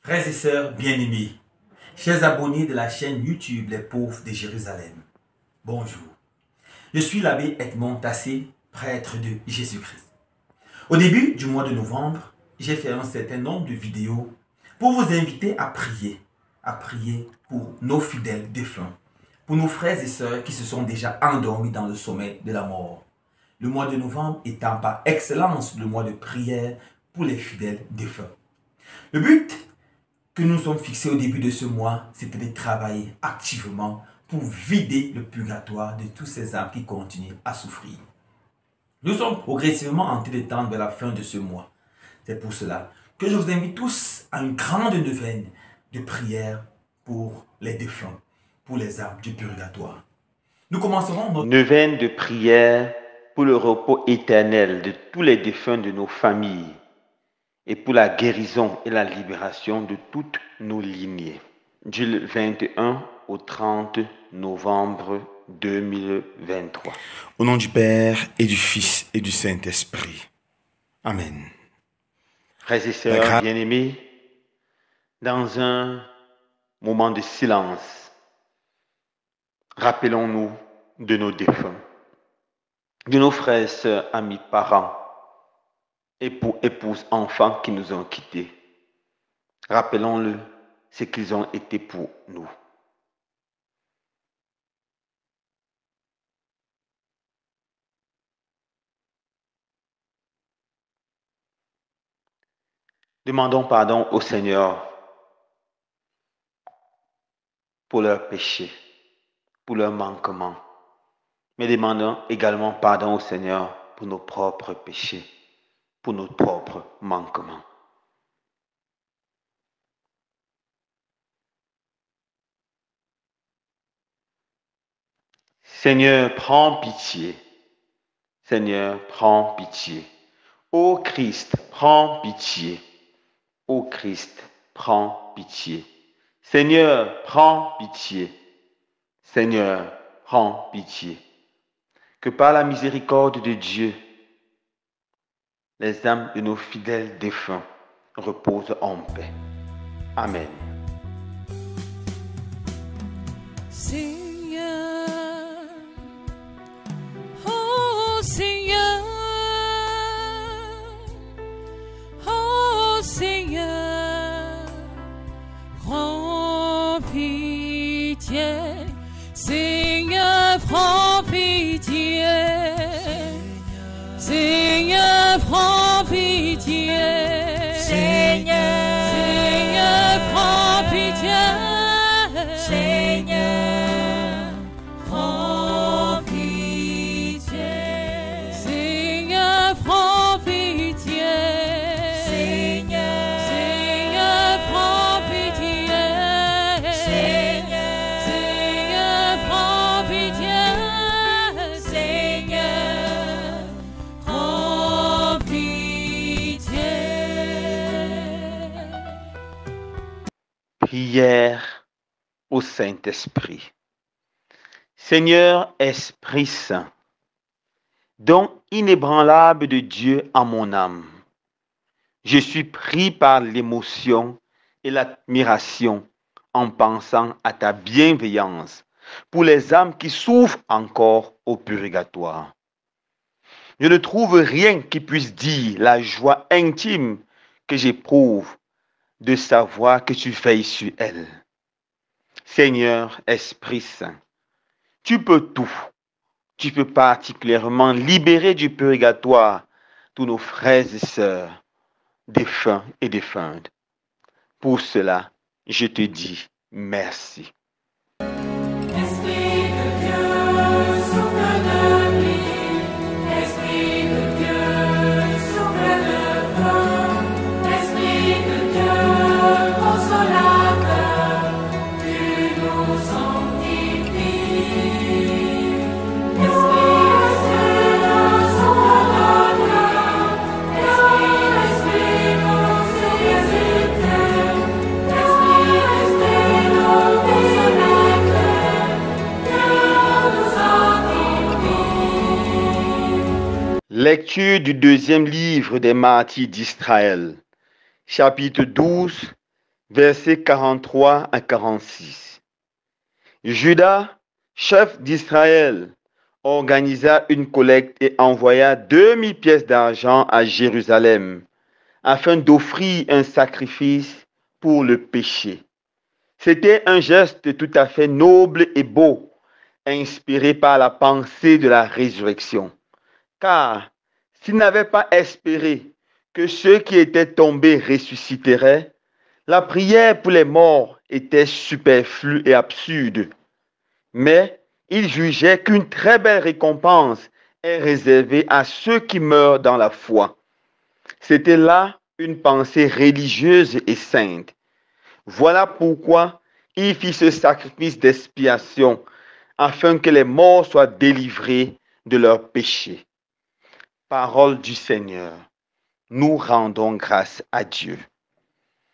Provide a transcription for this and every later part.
Frères et sœurs bien-aimés, chers abonnés de la chaîne YouTube Les Pauvres de Jérusalem, bonjour. Je suis l'abbé Edmond Tassé, prêtre de Jésus-Christ. Au début du mois de novembre, j'ai fait un certain nombre de vidéos pour vous inviter à prier pour nos fidèles défunts, pour nos frères et sœurs qui se sont déjà endormis dans le sommeil de la mort. Le mois de novembre étant par excellence le mois de prière pour les fidèles défunts. Le but que nous sommes fixés au début de ce mois, c'était de travailler activement pour vider le purgatoire de tous ces âmes qui continuent à souffrir. Nous sommes progressivement en train de tendre vers la fin de ce mois. C'est pour cela que je vous invite tous à une grande neuvaine de prière pour les défunts, pour les âmes du purgatoire. Nous commencerons notre neuvaine de prière pour le repos éternel de tous les défunts de nos familles et pour la guérison et la libération de toutes nos lignées. Du 21 au 30 novembre 2023. Au nom du Père et du Fils et du Saint-Esprit. Amen. Frères et sœurs bien-aimés, dans un moment de silence, rappelons-nous de nos défunts, de nos frères, sœurs, amis, parents, époux, épouses, enfants qui nous ont quittés. Rappelons-le ce qu'ils ont été pour nous. Demandons pardon au Seigneur pour leurs péchés, pour leurs manquements. Mais demandons également pardon au Seigneur pour nos propres péchés, pour nos propres manquements. Seigneur, prends pitié. Seigneur, prends pitié. Ô Christ, prends pitié. Ô Christ, prends pitié. Seigneur, prends pitié. Seigneur, prends pitié. Que par la miséricorde de Dieu, les âmes de nos fidèles défunts reposent en paix. Amen. Seigneur, oh Seigneur, oh Seigneur, prends pitié. Seigneur, prends pitié. Seigneur, prends pitié. Seigneur, Seigneur, prends pitié. Seigneur, prends pitié. Seigneur, prends pitié. Seigneur, Seigneur, prends pitié. Seigneur, Seigneur, prends pitié. Seigneur, prends pitié. Prière au Saint-Esprit. Seigneur Esprit Saint, don inébranlable de Dieu en mon âme, je suis pris par l'émotion et l'admiration en pensant à ta bienveillance pour les âmes qui souffrent encore au purgatoire. Je ne trouve rien qui puisse dire la joie intime que j'éprouve de savoir que tu veilles sur elles. Seigneur Esprit Saint, tu peux tout. Tu peux particulièrement libérer du purgatoire tous nos frères et sœurs, défunts et défuntes. Pour cela, je te dis merci. Esprit de Dieu, souffle de vie. Esprit de Dieu, souffle de feu. Esprit de Dieu, consolateur, tu nous sanctifies. Esprit de Dieu, souffle de vie. Esprit, nous ressuscitez. Esprit, nous consolateur, tu nous sanctifies. Lecture du deuxième livre des martyrs d'Israël, chapitre 12, versets 43 à 46. Judas, chef d'Israël, organisa une collecte et envoya 2000 pièces d'argent à Jérusalem afin d'offrir un sacrifice pour le péché. C'était un geste tout à fait noble et beau, inspiré par la pensée de la résurrection. Car s'ils n'avaient pas espéré que ceux qui étaient tombés ressusciteraient, la prière pour les morts était superflue et absurde. Mais ils jugeaient qu'une très belle récompense est réservée à ceux qui meurent dans la foi. C'était là une pensée religieuse et sainte. Voilà pourquoi il fit ce sacrifice d'expiation, afin que les morts soient délivrés de leurs péchés. Parole du Seigneur. Nous rendons grâce à Dieu.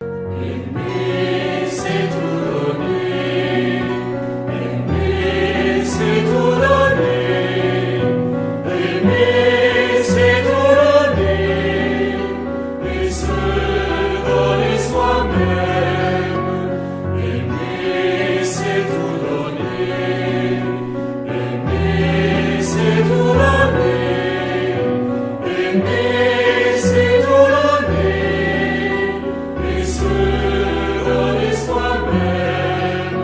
Aimer, c'est tout donner. Aimer, c'est tout donner. Aimer, c'est tout donner. Et se donner soi-même. Aimer, c'est tout donner. Aimer, c'est tout donner. Aimer, c'est tout donner. Et se donner soi-même.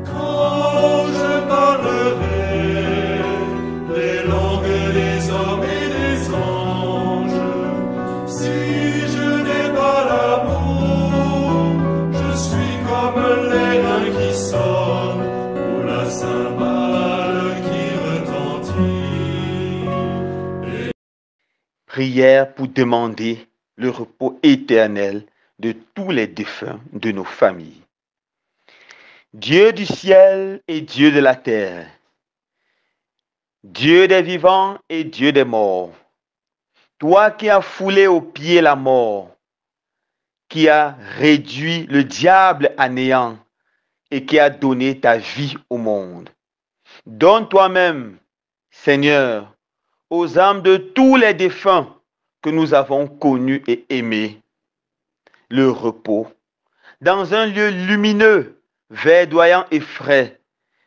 Quand je parlerai les langues des hommes et des anges, si je n'ai pas l'amour, je suis comme l'airain qui sonne ou la cymbale qui retentit. Prière pour demander le repos éternel de tous les défunts de nos familles. Dieu du ciel et Dieu de la terre, Dieu des vivants et Dieu des morts, toi qui as foulé aux pieds la mort, qui as réduit le diable à néant et qui as donné ta vie au monde, donne toi-même, Seigneur, aux âmes de tous les défunts que nous avons connus et aimés, le repos, dans un lieu lumineux, verdoyant et frais,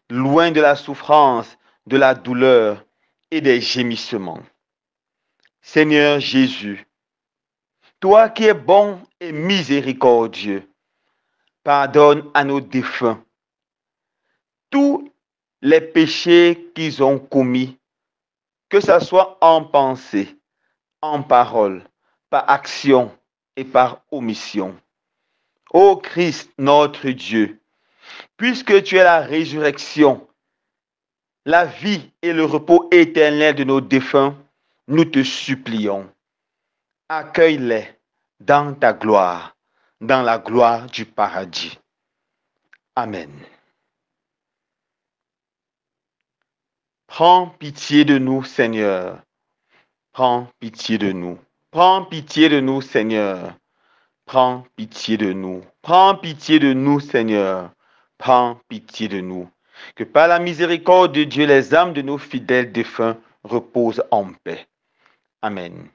loin de la souffrance, de la douleur et des gémissements. Seigneur Jésus, toi qui es bon et miséricordieux, pardonne à nos défunts tous les péchés qu'ils ont commis, que ce soit en pensée, en parole, par action et par omission. Ô Christ, notre Dieu, puisque tu es la résurrection, la vie et le repos éternel de nos défunts, nous te supplions. Accueille-les dans ta gloire, dans la gloire du paradis. Amen. Prends pitié de nous, Seigneur. Prends pitié de nous. Prends pitié de nous, Seigneur. Prends pitié de nous. Prends pitié de nous, Seigneur. Prends pitié de nous. Que par la miséricorde de Dieu, les âmes de nos fidèles défunts reposent en paix. Amen.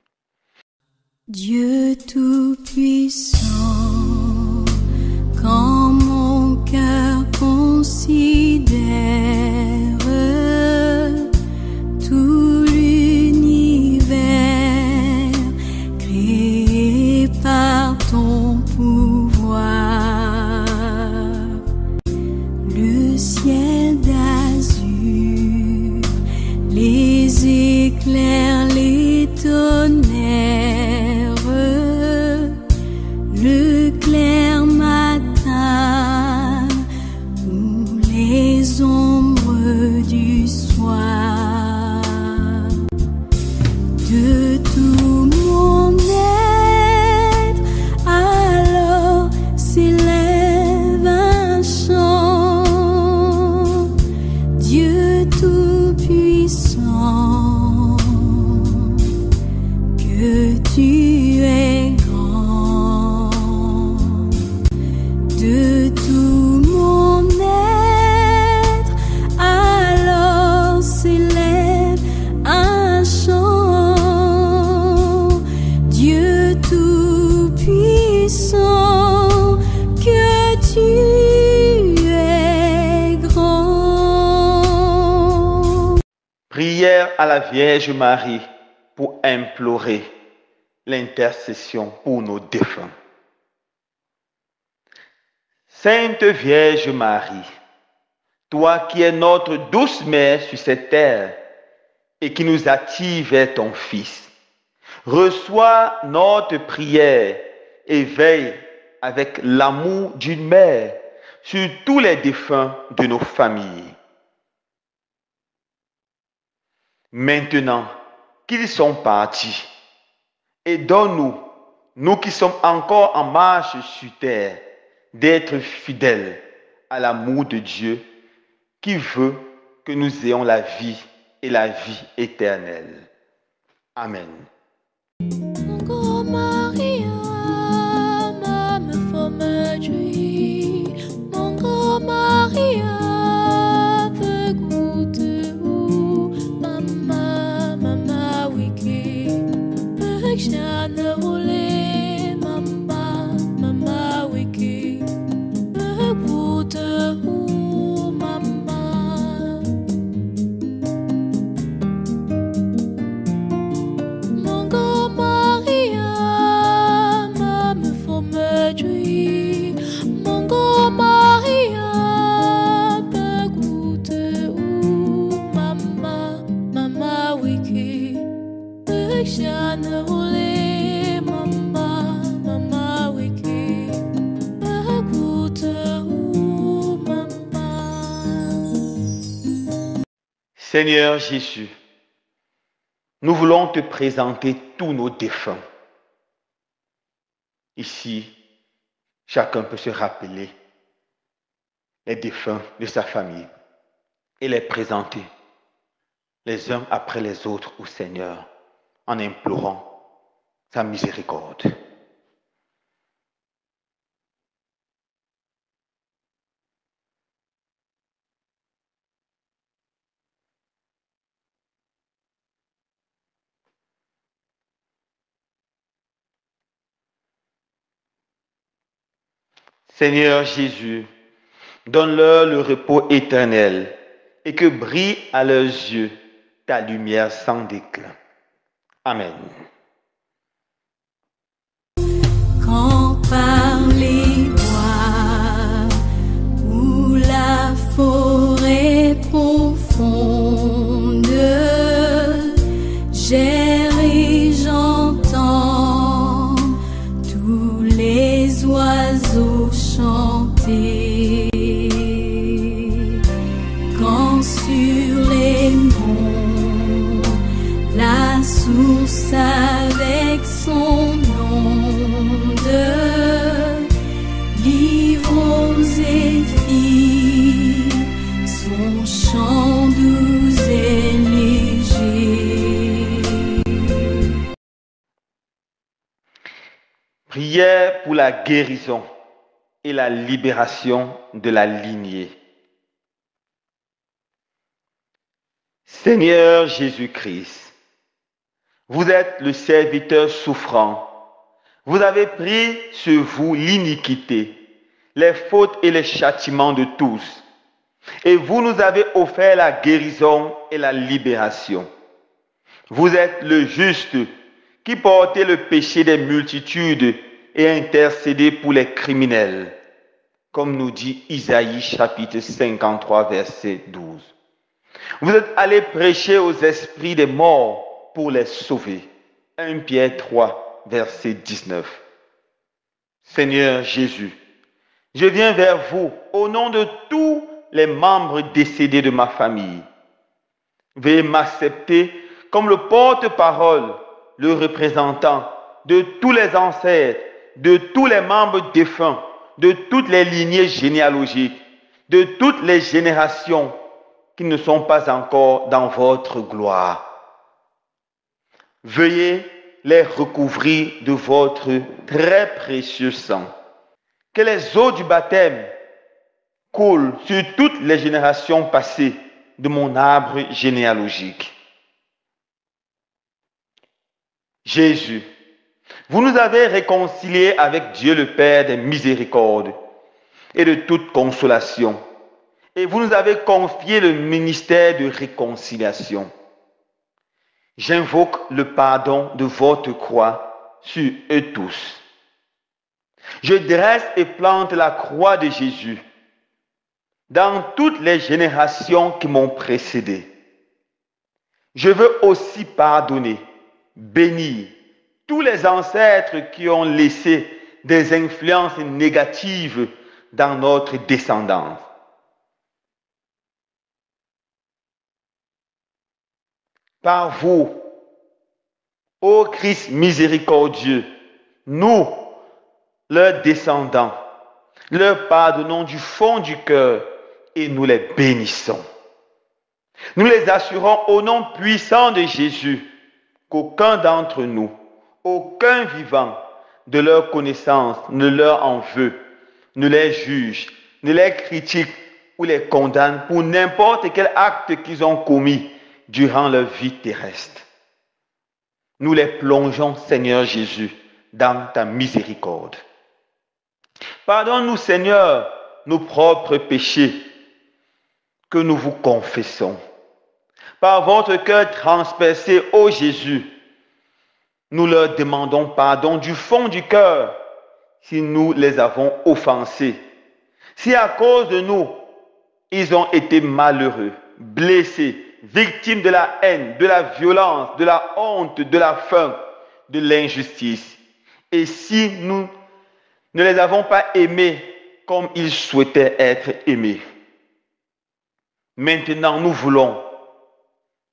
Dieu Tout-Puissant, quand mon cœur considère tout l'univers créé par ton pouvoir, le ciel d'azur, les éclairs, les tonnerres, le clair matin ou les ombres du soir, de tout mon être, alors s'élève un chant. Dieu Tout-Puissant, que tu es grand. De tout mon être, alors s'élève un chant. Dieu Tout-Puissant, prière à la Vierge Marie pour implorer l'intercession pour nos défunts. Sainte Vierge Marie, toi qui es notre douce mère sur cette terre et qui nous attire vers ton Fils, reçois notre prière et veille avec l'amour d'une mère sur tous les défunts de nos familles. Maintenant qu'ils sont partis, et donne-nous, nous qui sommes encore en marche sur terre, d'être fidèles à l'amour de Dieu qui veut que nous ayons la vie et la vie éternelle. Amen. Mon Maria, me forme joie. Mon grand Maria, veut goûter où mama wiki. Veut chane roule mama wiki. Veut goûter où mama. Mon grand Maria, me forme joie. Mon grand Maria, peut goûter où mama wiki. Peut chane roule mama wiki. Peut goûter où mama. Seigneur Jésus, nous voulons te présenter tous nos défunts. Ici, chacun peut se rappeler les défunts de sa famille et les présenter les uns après les autres au Seigneur en implorant sa miséricorde. Seigneur Jésus, donne-leur le repos éternel et que brille à leurs yeux ta lumière sans déclin. Amen. Quand par les bois ou la forêt profonde, j'erre et j'entends tous les oiseaux chanter. Quand sur les monts la source avec son onde livre aux zéphyrs son chant doux et léger. Prière pour la guérison et la libération de la lignée. Seigneur Jésus-Christ, vous êtes le serviteur souffrant. Vous avez pris sur vous l'iniquité, les fautes et les châtiments de tous. Et vous nous avez offert la guérison et la libération. Vous êtes le juste qui portait le péché des multitudes et intercédait pour les criminels, comme nous dit Isaïe chapitre 53 verset 12. Vous êtes allé prêcher aux esprits des morts pour les sauver. 1 Pierre 3 verset 19. Seigneur Jésus, je viens vers vous au nom de tous les membres décédés de ma famille. Veuillez m'accepter comme le porte-parole, le représentant de tous les ancêtres, de tous les membres défunts, de toutes les lignées généalogiques, de toutes les générations qui ne sont pas encore dans votre gloire. Veuillez les recouvrir de votre très précieux sang. Que les eaux du baptême coulent sur toutes les générations passées de mon arbre généalogique. Jésus, vous nous avez réconciliés avec Dieu le Père des miséricordes et de toute consolation, et vous nous avez confié le ministère de réconciliation. J'invoque le pardon de votre croix sur eux tous. Je dresse et plante la croix de Jésus dans toutes les générations qui m'ont précédé. Je veux aussi pardonner, bénir tous les ancêtres qui ont laissé des influences négatives dans notre descendance. Par vous, ô Christ miséricordieux, nous, leurs descendants, leur pardonnons du fond du cœur et nous les bénissons. Nous les assurons au nom puissant de Jésus qu'aucun d'entre nous, aucun vivant de leur connaissance ne leur en veut, ne les juge, ne les critique ou les condamne pour n'importe quel acte qu'ils ont commis durant leur vie terrestre. Nous les plongeons, Seigneur Jésus, dans ta miséricorde. Pardonne-nous, Seigneur, nos propres péchés que nous vous confessons. Par votre cœur transpercé, ô Jésus, nous leur demandons pardon du fond du cœur si nous les avons offensés. Si à cause de nous, ils ont été malheureux, blessés, victimes de la haine, de la violence, de la honte, de la faim, de l'injustice. Et si nous ne les avons pas aimés comme ils souhaitaient être aimés. Maintenant, nous voulons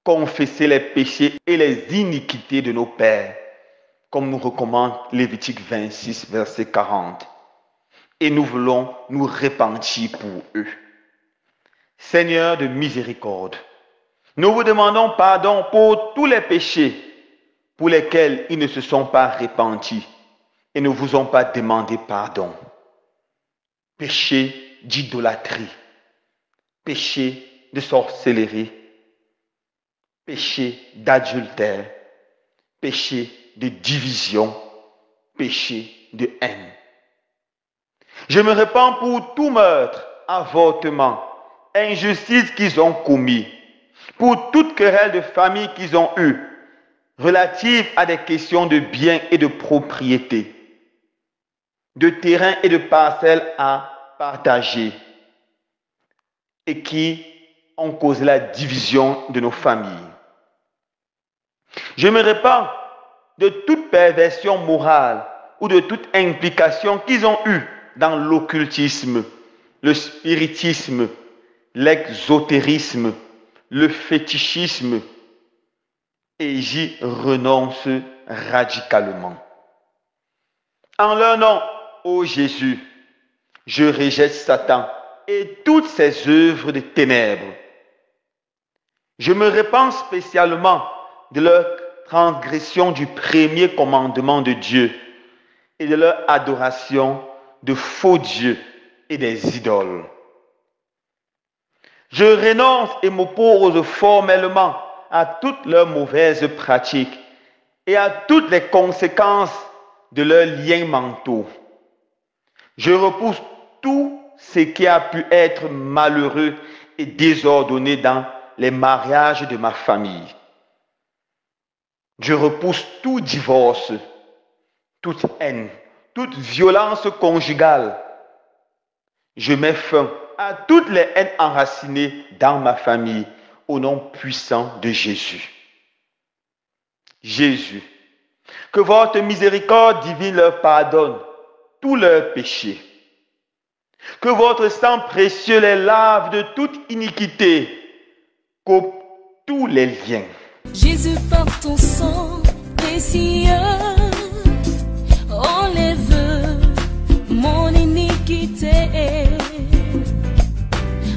confesser les péchés et les iniquités de nos pères, comme nous recommande Lévitique 26, verset 40. Et nous voulons nous repentir pour eux. Seigneur de miséricorde, nous vous demandons pardon pour tous les péchés pour lesquels ils ne se sont pas repentis et ne vous ont pas demandé pardon. Péché d'idolâtrie, péché de sorcellerie, péché d'adultère, péché de division, péché de haine. Je me répands pour tout meurtre, avortement, injustice qu'ils ont commis, pour toute querelle de famille qu'ils ont eue, relative à des questions de biens et de propriété, de terrains et de parcelles à partager, et qui ont causé la division de nos familles. Je me répands de toute perversion morale ou de toute implication qu'ils ont eue dans l'occultisme, le spiritisme, l'exotérisme, le fétichisme, et j'y renonce radicalement. En leur nom, ô Jésus, je rejette Satan et toutes ses œuvres de ténèbres. Je me répands spécialement de leur transgression du premier commandement de Dieu et de leur adoration de faux dieux et des idoles. Je renonce et m'oppose formellement à toutes leurs mauvaises pratiques et à toutes les conséquences de leurs liens mentaux. Je repousse tout ce qui a pu être malheureux et désordonné dans les mariages de ma famille. Je repousse tout divorce, toute haine, toute violence conjugale. Je mets fin à toutes les haines enracinées dans ma famille au nom puissant de Jésus. Jésus, que votre miséricorde divine leur pardonne tous leurs péchés. Que votre sang précieux les lave de toute iniquité, coupe tous les liens. Jésus, par ton sang précieux, enlève mon iniquité.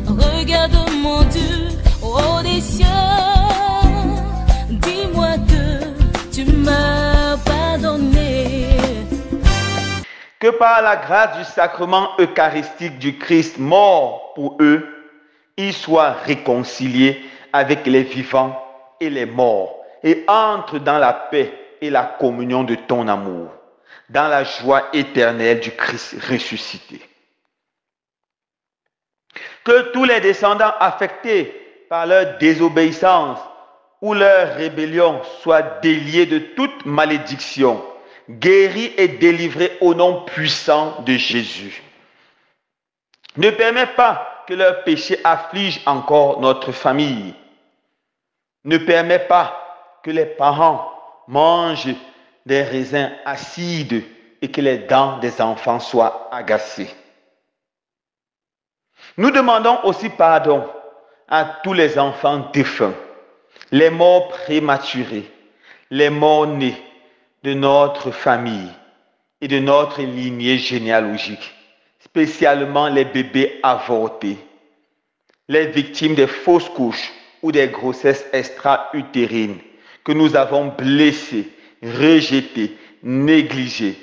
Regarde mon Dieu, ô des cieux, dis-moi que tu m'as pardonné. Que par la grâce du sacrement eucharistique du Christ mort pour eux, ils soient réconciliés avec les vivants et les morts et entrent dans la paix et la communion de ton amour, dans la joie éternelle du Christ ressuscité. Que tous les descendants affectés par leur désobéissance où leur rébellion soit déliée de toute malédiction, guérie et délivrée au nom puissant de Jésus. Ne permets pas que leur péché afflige encore notre famille. Ne permets pas que les parents mangent des raisins acides et que les dents des enfants soient agacées. Nous demandons aussi pardon à tous les enfants défunts, les morts prématurés, les morts nés de notre famille et de notre lignée généalogique, spécialement les bébés avortés, les victimes des fausses couches ou des grossesses extra-utérines que nous avons blessés, rejetés, négligés,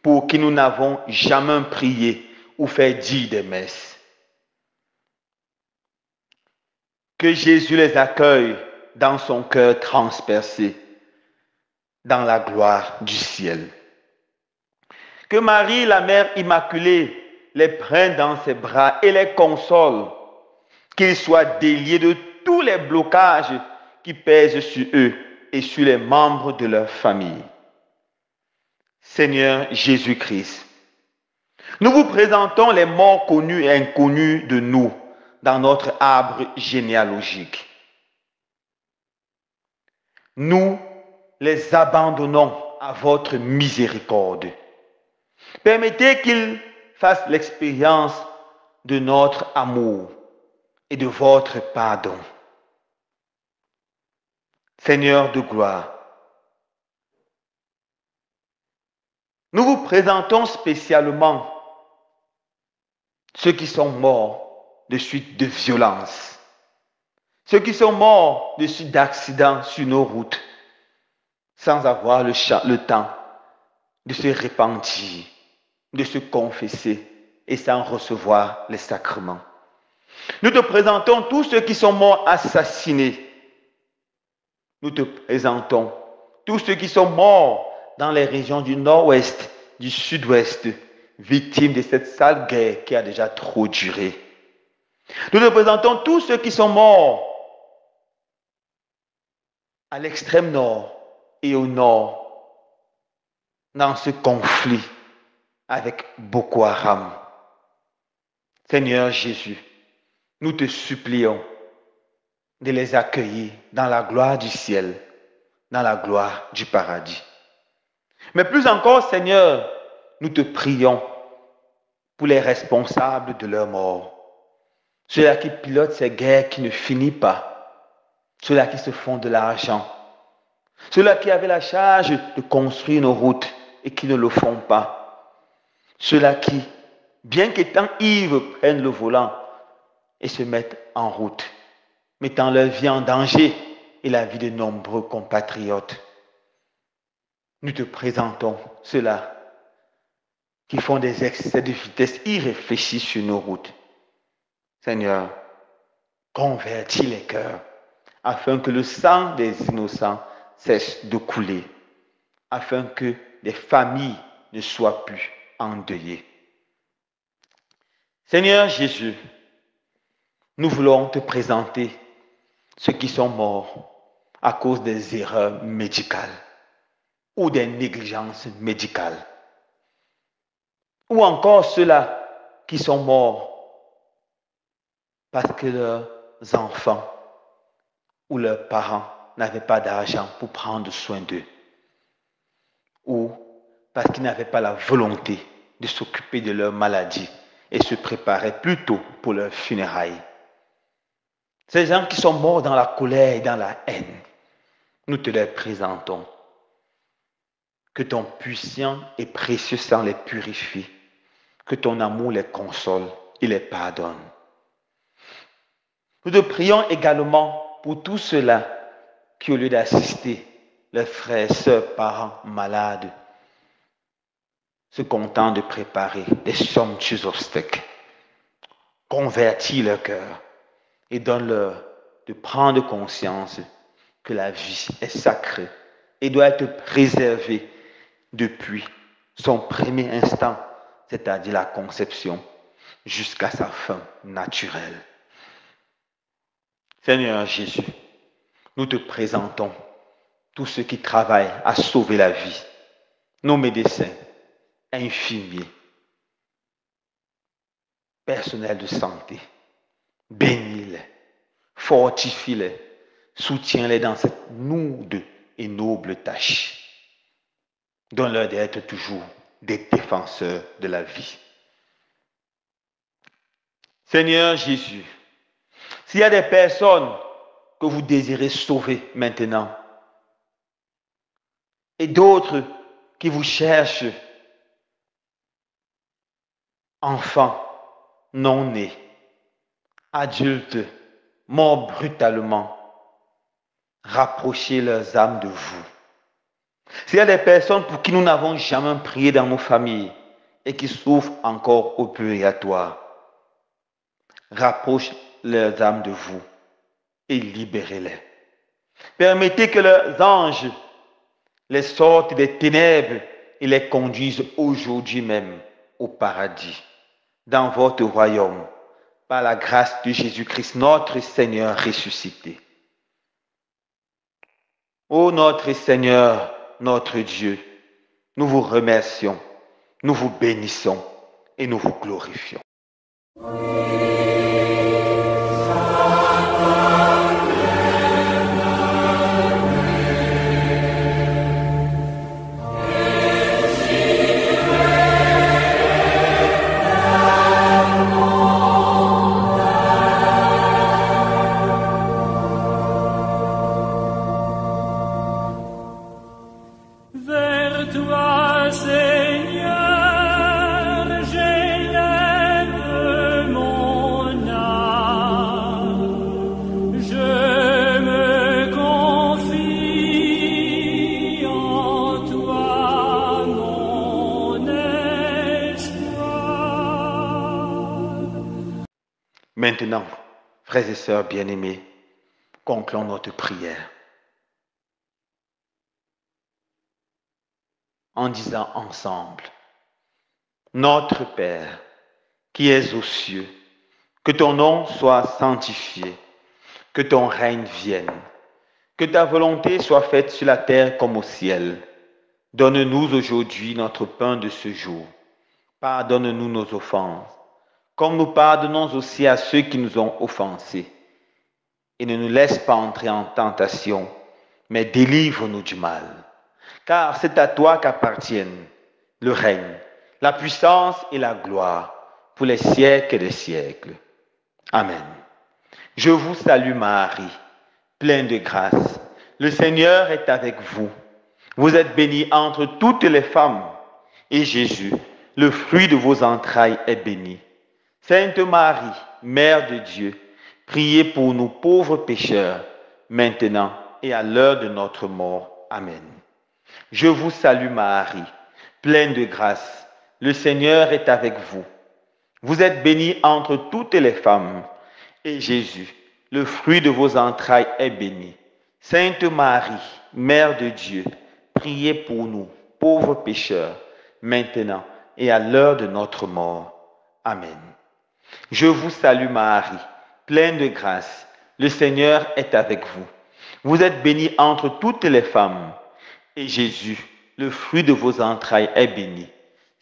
pour qui nous n'avons jamais prié ou fait dire des messes. Que Jésus les accueille dans son cœur transpercé, dans la gloire du ciel. Que Marie, la Mère Immaculée, les prenne dans ses bras et les console, qu'ils soient déliés de tous les blocages qui pèsent sur eux et sur les membres de leur famille. Seigneur Jésus-Christ, nous vous présentons les morts connus et inconnus de nous dans notre arbre généalogique. Nous les abandonnons à votre miséricorde. Permettez qu'ils fassent l'expérience de notre amour et de votre pardon. Seigneur de gloire, nous vous présentons spécialement ceux qui sont morts de suite de violence, ceux qui sont morts de suite d'accidents sur nos routes, sans avoir le temps de se repentir, de se confesser et sans recevoir les sacrements. Nous te présentons tous ceux qui sont morts assassinés. Nous te présentons tous ceux qui sont morts dans les régions du nord-ouest, du sud-ouest, victimes de cette sale guerre qui a déjà trop duré. Nous te présentons tous ceux qui sont morts à l'extrême nord et au nord dans ce conflit avec Boko Haram. Seigneur Jésus, nous te supplions de les accueillir dans la gloire du ciel, dans la gloire du paradis. Mais plus encore, Seigneur, nous te prions pour les responsables de leur mort. Ceux-là qui pilotent ces guerres qui ne finissent pas. Ceux-là qui se font de l'argent. Ceux-là qui avaient la charge de construire nos routes et qui ne le font pas. Ceux-là qui, bien qu'étant ivres, prennent le volant et se mettent en route, mettant leur vie en danger et la vie de nombreux compatriotes. Nous te présentons ceux-là qui font des excès de vitesse irréfléchis sur nos routes. Seigneur, convertis les cœurs afin que le sang des innocents cesse de couler, afin que les familles ne soient plus endeuillées. Seigneur Jésus, nous voulons te présenter ceux qui sont morts à cause des erreurs médicales ou des négligences médicales, ou encore ceux-là qui sont morts parce que leurs enfants ou leurs parents n'avaient pas d'argent pour prendre soin d'eux, ou parce qu'ils n'avaient pas la volonté de s'occuper de leur maladie et se préparaient plutôt pour leurs funérailles. Ces gens qui sont morts dans la colère et dans la haine, nous te les présentons. Que ton puissant et précieux sang les purifie, que ton amour les console et les pardonne. Nous te prions également pour tous ceux-là qui, au lieu d'assister leurs frères, sœurs, parents malades, se contentent de préparer des somptueux obstacles. Convertis leur cœur et donne-leur de prendre conscience que la vie est sacrée et doit être préservée depuis son premier instant, c'est-à-dire la conception, jusqu'à sa fin naturelle. Seigneur Jésus, nous te présentons tous ceux qui travaillent à sauver la vie, nos médecins, infirmiers, personnel de santé. Bénis-les, fortifie-les, soutiens-les dans cette lourde et noble tâche. Donne-leur d'être toujours des défenseurs de la vie. Seigneur Jésus, s'il y a des personnes que vous désirez sauver maintenant et d'autres qui vous cherchent, enfants non nés, adultes, morts brutalement, rapprochez leurs âmes de vous. S'il y a des personnes pour qui nous n'avons jamais prié dans nos familles et qui souffrent encore au purgatoire, rapproche leurs âmes de vous et libérez-les. Permettez que leurs anges les sortent des ténèbres et les conduisent aujourd'hui même au paradis, dans votre royaume, par la grâce de Jésus-Christ, notre Seigneur ressuscité. Ô notre Seigneur, notre Dieu, nous vous remercions, nous vous bénissons et nous vous glorifions. Vers toi, Seigneur, j'élève mon âme. Je me confie en toi, mon espoir. Maintenant, frères et sœurs bien-aimés, concluons notre prière en disant ensemble: Notre Père, qui es aux cieux, que ton nom soit sanctifié, que ton règne vienne, que ta volonté soit faite sur la terre comme au ciel. Donne-nous aujourd'hui notre pain de ce jour. Pardonne-nous nos offenses, comme nous pardonnons aussi à ceux qui nous ont offensés. Et ne nous laisse pas entrer en tentation, mais délivre-nous du mal. Car c'est à toi qu'appartiennent le règne, la puissance et la gloire pour les siècles des siècles. Amen. Je vous salue Marie, pleine de grâce. Le Seigneur est avec vous. Vous êtes bénie entre toutes les femmes, et Jésus, le fruit de vos entrailles, est béni. Sainte Marie, Mère de Dieu, priez pour nous pauvres pécheurs, maintenant et à l'heure de notre mort. Amen. Je vous salue Marie, pleine de grâce. Le Seigneur est avec vous. Vous êtes bénie entre toutes les femmes, et Jésus, le fruit de vos entrailles, est béni. Sainte Marie, Mère de Dieu, priez pour nous, pauvres pécheurs, maintenant et à l'heure de notre mort. Amen. Je vous salue Marie, pleine de grâce. Le Seigneur est avec vous. Vous êtes bénie entre toutes les femmes, et Jésus, le fruit de vos entrailles, est béni.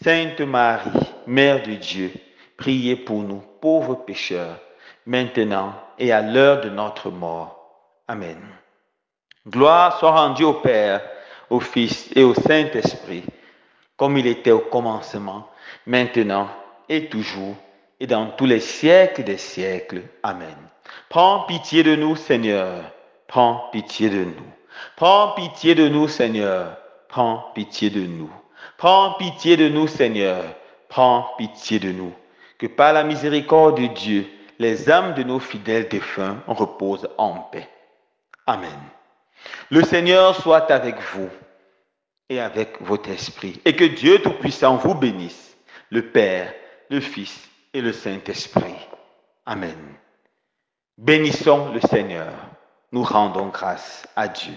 Sainte Marie, Mère de Dieu, priez pour nous, pauvres pécheurs, maintenant et à l'heure de notre mort. Amen. Gloire soit rendue au Père, au Fils et au Saint-Esprit, comme il était au commencement, maintenant et toujours, et dans tous les siècles des siècles. Amen. Prends pitié de nous, Seigneur. Prends pitié de nous. Prends pitié de nous, Seigneur. Prends pitié de nous. Prends pitié de nous, Seigneur. Prends pitié de nous. Que par la miséricorde de Dieu, les âmes de nos fidèles défunts reposent en paix. Amen. Le Seigneur soit avec vous et avec votre esprit, et que Dieu Tout-Puissant vous bénisse, le Père, le Fils et le Saint-Esprit. Amen. Bénissons le Seigneur. Nous rendons grâce à Dieu.